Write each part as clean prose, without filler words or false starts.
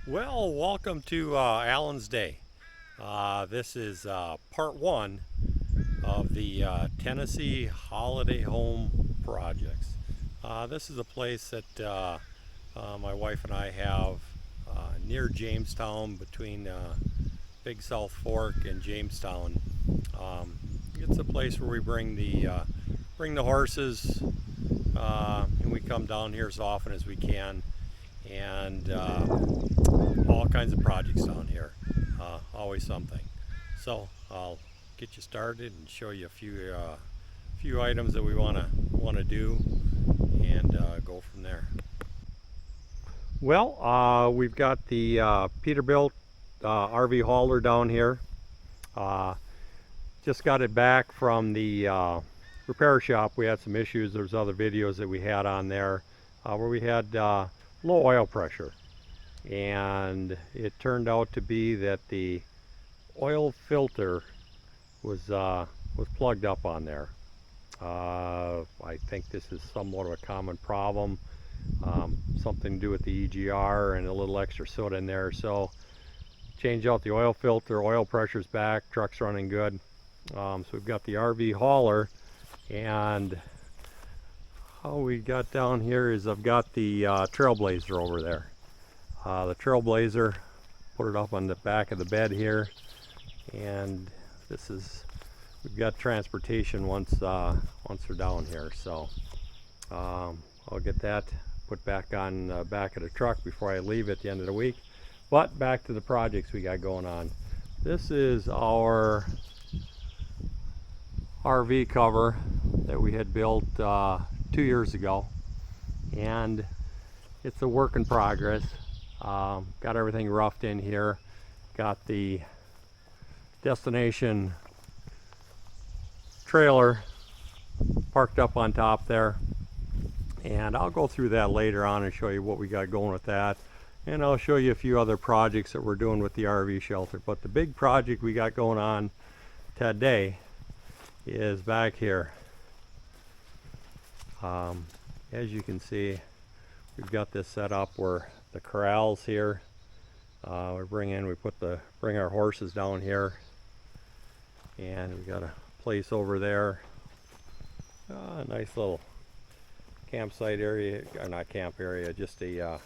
Well, welcome to Allen's Day. This is part one of the Tennessee Holiday Home Projects. This is a place that my wife and I have near Jamestown, between Big South Fork and Jamestown. It's a place where we bring the horses, and we come down here as often as we can, and all kinds of projects down here. Always something. So I'll get you started and show you a few items that we want to do, and go from there. Well, we've got the Peterbilt RV hauler down here. Just got it back from the repair shop. We had some issues. There's other videos that we had on there where we had low oil pressure, and it turned out to be that the oil filter was plugged up on there. I think this is somewhat of a common problem, something to do with the EGR and a little extra soot in there. So change out the oil filter, oil pressure's back, truck's running good. So we've got the RV hauler, and how we got down here is I've got the Trailblazer over there. The Trailblazer, put it up on the back of the bed here, and we've got transportation once they're down here. So I'll get that put back on the back of the truck before I leave at the end of the week. But back to the projects we got going on. This is our RV cover that we had built 2 years ago, and it's a work in progress. Got everything roughed in here, got the destination trailer parked up on top there, and I'll go through that later on and show you what we got going with that, and I'll show you a few other projects that we're doing with the RV shelter. But the big project we got going on today is back here. As you can see, we've got this set up where the corrals here, we bring our horses down here, and we got a place over there, a nice little campsite area, or not camp area, just a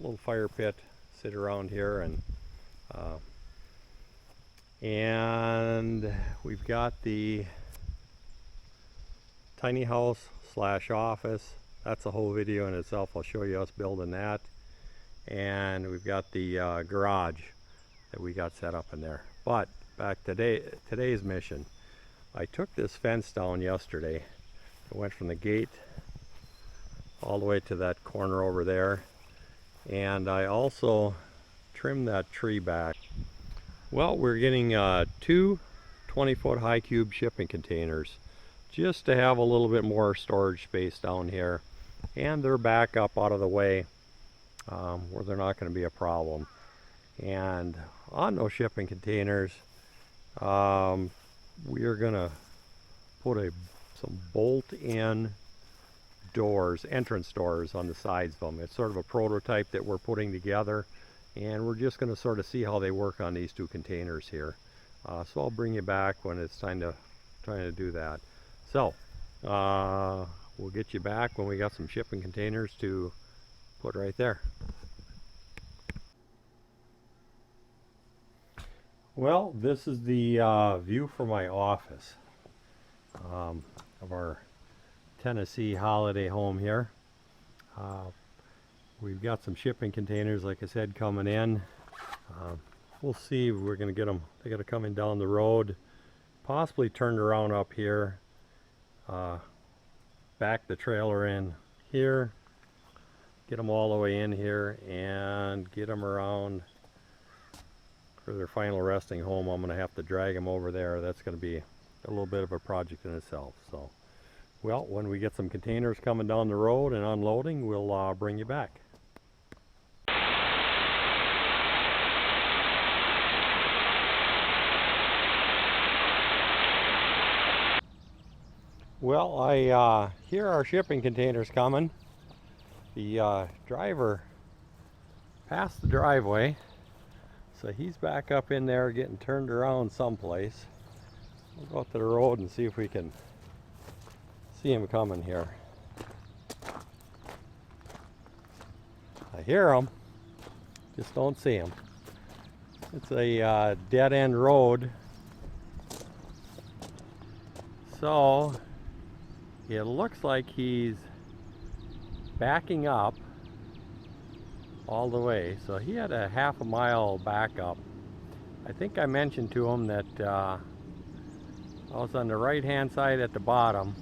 little fire pit, sit around here, and we've got the tiny house / office. That's a whole video in itself. I'll show you us building that. And we've got the garage that we got set up in there. But back to today's mission. I took this fence down yesterday. It went from the gate all the way to that corner over there, and I also trimmed that tree back. Well, we're getting two 20-foot high cube shipping containers just to have a little bit more storage space down here, and they're back up out of the way where they're not going to be a problem. And on those shipping containers, we are going to put some bolt-in doors, entrance doors on the sides of them. It's sort of a prototype that we're putting together, and we're just going to sort of see how they work on these two containers here. So I'll bring you back when it's time to do that. So we'll get you back when we got some shipping containers to put right there. Well, this is the view from my office of our Tennessee holiday home here. We've got some shipping containers, like I said, coming in. We'll see if we're going to get them. They got to come in down the road, possibly turned around up here, back the trailer in here, get them all the way in here, and get them around for their final resting home. I'm going to have to drag them over there. That's going to be a little bit of a project in itself. So, well, when we get some containers coming down the road and unloading, we'll bring you back. Well, I hear our shipping containers coming. The driver past the driveway. So he's back up in there getting turned around someplace. We'll go up to the road and see if we can see him coming here. I hear him, just don't see him. It's a dead-end road. So it looks like he's backing up all the way. So he had a half a mile back up. I think I mentioned to him that I was on the right hand side at the bottom,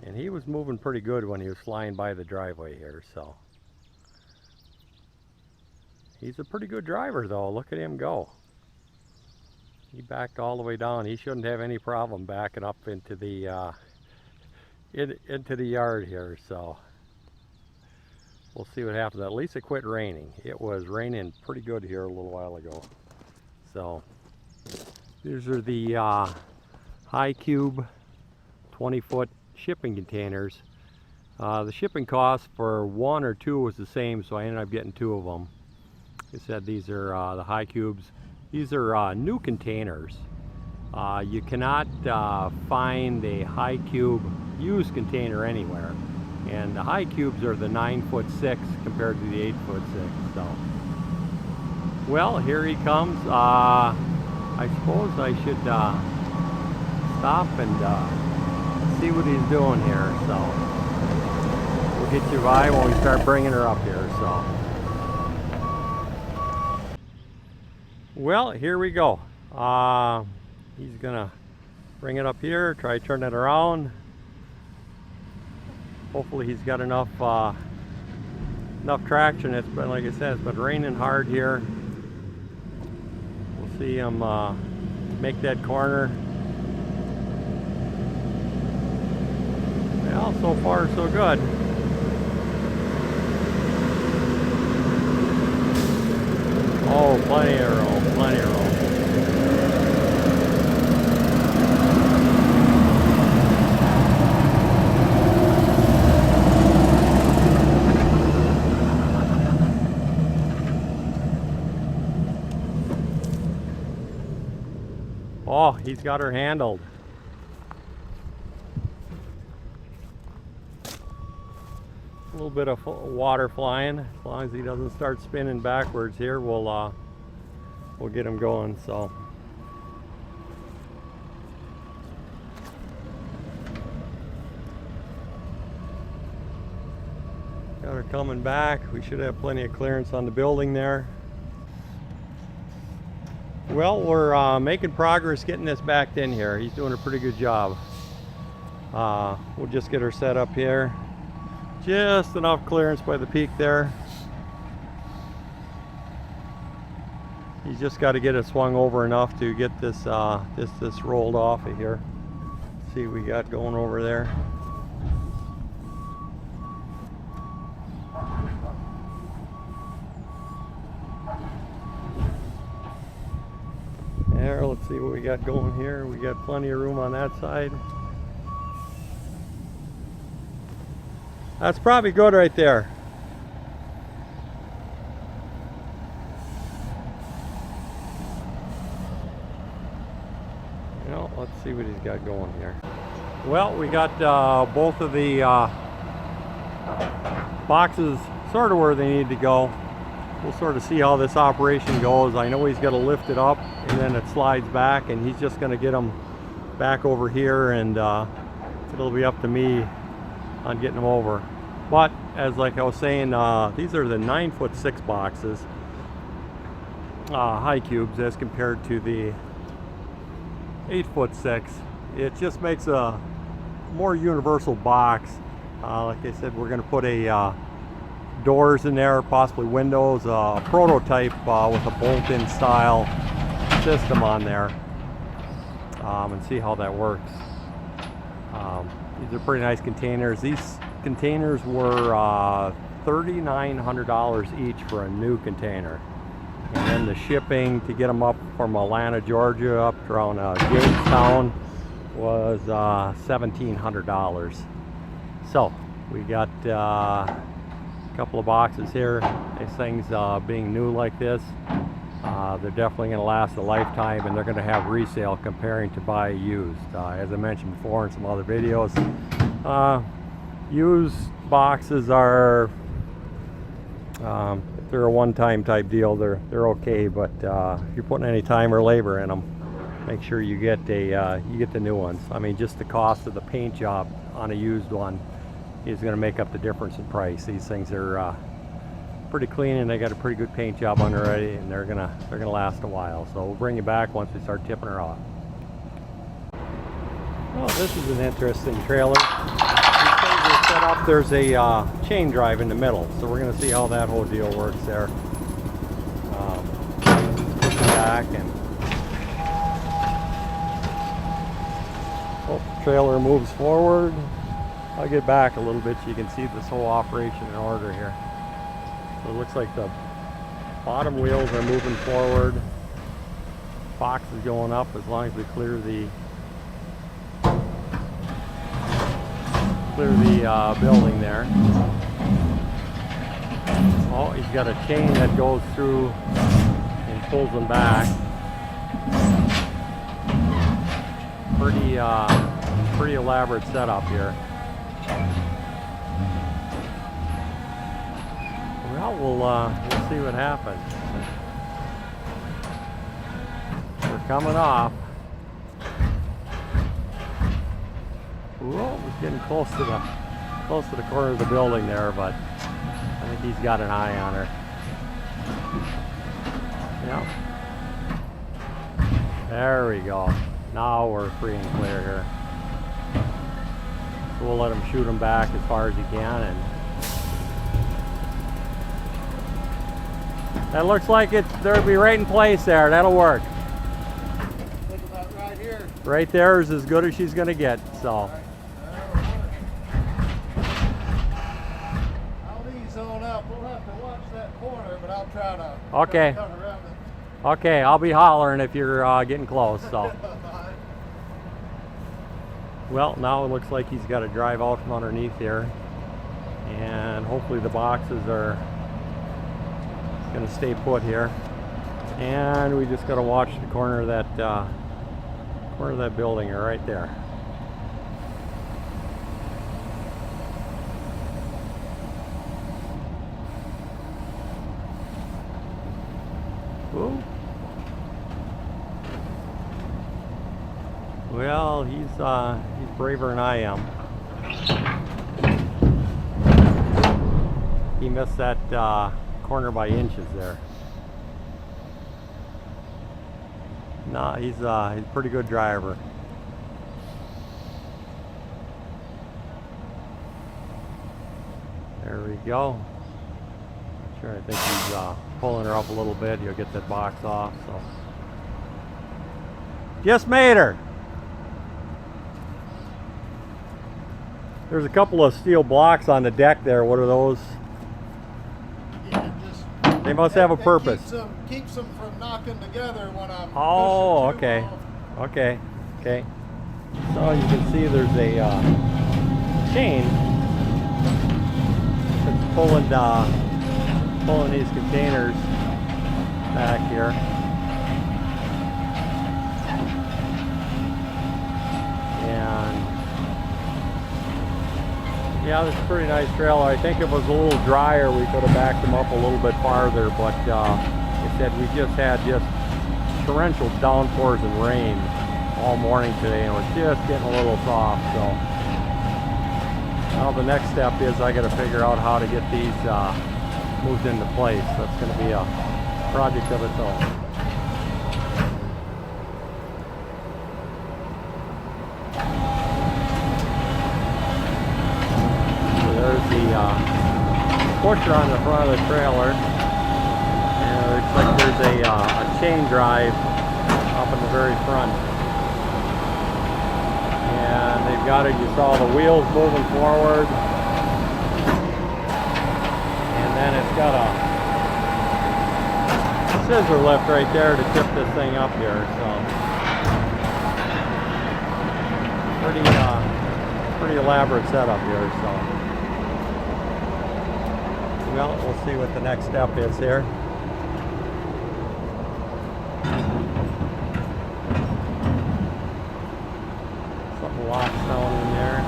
and he was moving pretty good when he was flying by the driveway here. So he's a pretty good driver though. Look at him go. He backed all the way down. He shouldn't have any problem backing up into the into the yard here. So we'll see what happens. At least it quit raining. It was raining pretty good here a little while ago. So these are the high cube 20-foot shipping containers. The shipping cost for one or two was the same, so I ended up getting two of them. Like I said, these are the high cubes. These are new containers. You cannot find a high cube used container anywhere. And the high cubes are the 9'6" compared to the 8'6". So, well, here he comes. I suppose I should stop and see what he's doing here. So we'll get you by when we start bringing her up here. So, well, here we go. He's gonna bring it up here, try to turn it around. Hopefully he's got enough traction. It's been, like I said, it's been raining hard here. We'll see him make that corner. Well, so far so good. Oh, plenty of room, plenty of room. Oh, he's got her handled. A little bit of water flying. As long as he doesn't start spinning backwards here, we'll get him going. So got her coming back. We should have plenty of clearance on the building there. Well, we're making progress getting this backed in here. He's doing a pretty good job. We'll just get her set up here. Just enough clearance by the peak there. He's just got to get it swung over enough to get this this rolled off of here. Let's see what we got going over there. There, let's see what we got going here. We got plenty of room on that side. That's probably good right there. Well, let's see what he's got going here. Well, we got both of the boxes sort of where they need to go. We'll sort of see how this operation goes. I know he's got to lift it up and then it slides back, and he's just going to get them back over here, and it'll be up to me on getting them over. But as like I was saying, these are the 9'6" boxes, high cubes, as compared to the 8'6". It just makes a more universal box. Like I said, we're going to put a doors in there, possibly windows, a prototype with a bolt-in style system on there, and see how that works. These are pretty nice containers. These containers were $3,900 each for a new container, and then the shipping to get them up from Atlanta, Georgia, up around Jamestown was $1,700. So we got A couple of boxes here. These things being new like this, they're definitely going to last a lifetime, and they're going to have resale comparing to buy used. As I mentioned before in some other videos, used boxes are, if they're a one-time type deal, they're okay. But if you're putting any time or labor in them, make sure you get the new ones. I mean, just the cost of the paint job on a used one is going to make up the difference in price. These things are pretty clean, and they got a pretty good paint job on already, and they're gonna last a while. So we'll bring you back once we start tipping her off. Oh, this is an interesting trailer. These things are set up. There's a chain drive in the middle, so we're gonna see how that whole deal works there. Push it back, and trailer moves forward. I'll get back a little bit so you can see this whole operation in order here. So it looks like the bottom wheels are moving forward. Box is going up as long as we clear the building there. Oh, he's got a chain that goes through and pulls them back. Pretty elaborate setup here. Well, we'll see what happens. We're coming off. Whoa, we're getting close to the corner of the building there, but I think he's got an eye on her. Yep. There we go. Now we're free and clear here. So we'll let him shoot him back as far as he can, and that looks like they'll be right in place there. That'll work. Look at that right here. Right there is as good as she's gonna get. So. I'll ease on up. We'll have to watch that corner, but I'll try to. Okay. Try to come around it. Okay, I'll be hollering if you're getting close. So. Well, now it looks like he's got to drive out from underneath here, and hopefully the boxes are going to stay put here. And we just got to watch the corner of that building right there. Ooh. Well, he's braver than I am. He missed that corner by inches there. No, he's a pretty good driver. There we go. Sure, I think he's pulling her up a little bit. He'll get that box off. So just made her. There's a couple of steel blocks on the deck there. What are those? Yeah, they must have a purpose. Keeps them from knocking together when I'm Oh, pushing okay. off. Okay. So you can see there's a chain that's pulling these containers back here. And yeah, this is a pretty nice trailer. I think if it was a little drier, we could have backed them up a little bit farther, but like I said, we just had torrential downpours and rain all morning today, and we're just getting a little soft. So now the next step is I got to figure out how to get these moved into place. That's going to be a project of its own. There's the pusher on the front of the trailer, and it looks like there's a chain drive up in the very front. And they've got it, you saw the wheels moving forward, and then it's got a scissor lift right there to tip this thing up here. So pretty elaborate setup here. So Well, we'll see what the next step is here. Something locks down in there.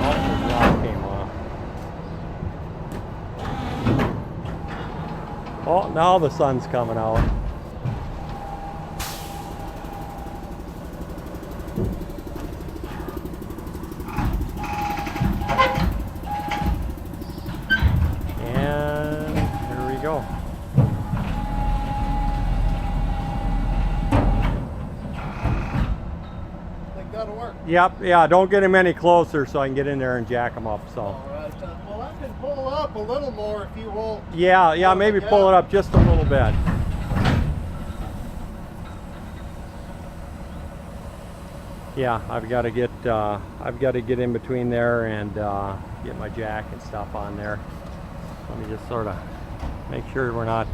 Oh, the lock came off. Oh, now the sun's coming out. And here we go. Think that'll work. Yep, yeah, don't get him any closer so I can get in there and jack him up, so. All right. Well, I can pull up a little more if you won't. Yeah, maybe pull it up just a little bit. Yeah, I've got to get in between there and get my jack and stuff on there. Let me just sort of make sure we're not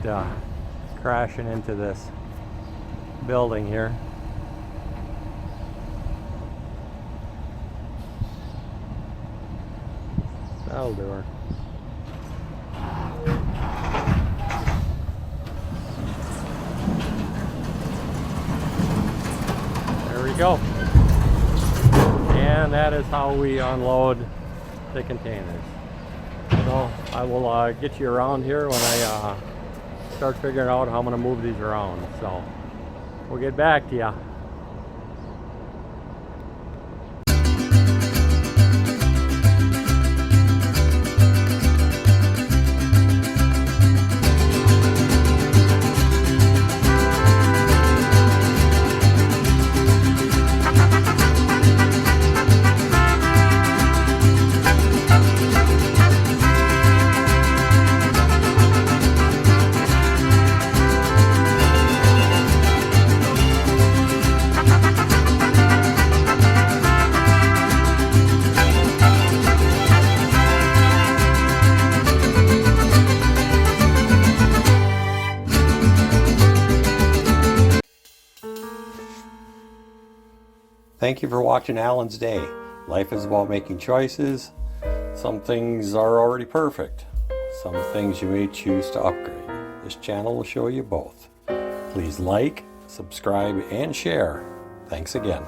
crashing into this building here. That'll do her. There we go. And that is how we unload the containers. So I will get you around here when I start figuring out how I'm going to move these around. So we'll get back to you. Thank you for watching Alan's Day. Life is about making choices. Some things are already perfect. Some things you may choose to upgrade. This channel will show you both. Please like, subscribe, and share. Thanks again.